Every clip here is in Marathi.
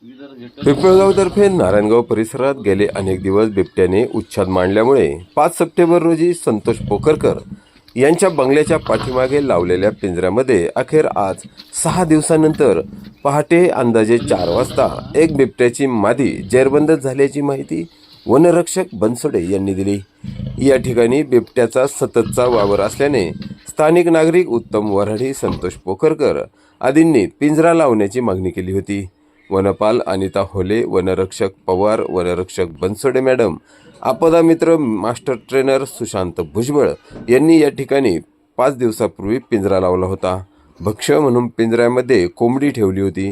पिंपळगाव तर्फे नारायणगाव परिसरात गेले अनेक दिवस बिबट्याने उच्छाद मांडल्यामुळे 5 सप्टेंबर रोजी संतोष पोखरकर यांच्या बंगल्याच्या पाठीमागे लावलेल्या पिंजऱ्यामध्ये अखेर आज 6 दिवसानंतर पहाटे अंदाजे 4 वाजता एक बिबट्याची मादी जेरबंद झाल्याची माहिती वनरक्षक बनसोडे यांनी दिली। या ठिकाणी बिबट्याचा सततचा वावर असल्याने स्थानिक नागरिक उत्तम वऱ्हाडी, संतोष पोखरकर आदींनी पिंजरा लावण्याची मागणी केली होती। वनपाल अनिता होले, वनरक्षक पवार, वनरक्षक बनसोडे मॅडम, आपदा मित्र मास्टर ट्रेनर सुशांत भुजबळ यांनी या ठिकाणी 5 दिवसापूर्वी पिंजरा लावला होता। भक्ष्य म्हणून पिंजऱ्यामध्ये कोंबडी ठेवली होती,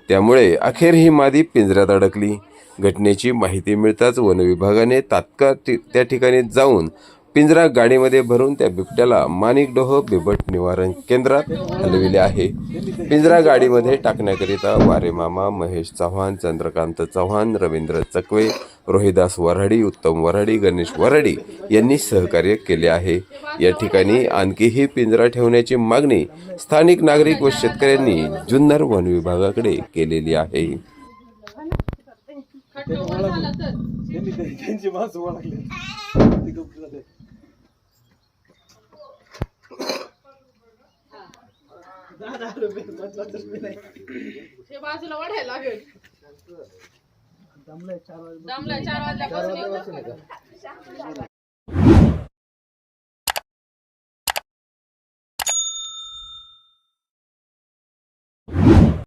त्यामुळे अखेर ही मादी पिंजऱ्यात अडकली। घटनेची माहिती मिळताच वन विभागाने तात्काळ त्या ठिकाणी जाऊन पिंजरा गाडीमध्ये भरून त्या बिबट्याला माणिकडोह बिबट निवारण केंद्रात हलविले आहे। पिंजरा गाडीमध्ये टाकण्याकरिता वारे मामा, महेश चव्हाण, चंद्रकांत चव्हाण, रवींद्र चकवे, रोहिदास वऱ्हाडी, उत्तम वऱ्हाडी, गणेश वऱ्हाडी यांनी सहकार्य केले आहे। या ठिकाणी आणखीही पिंजरा ठेवण्याची मागणी स्थानिक नागरिक व शेतकऱ्यांनी जुन्नर वन विभागाकडे केलेली आहे। बाजूला वाढायला लागेल। दमलाय 4 वाजल्यापासून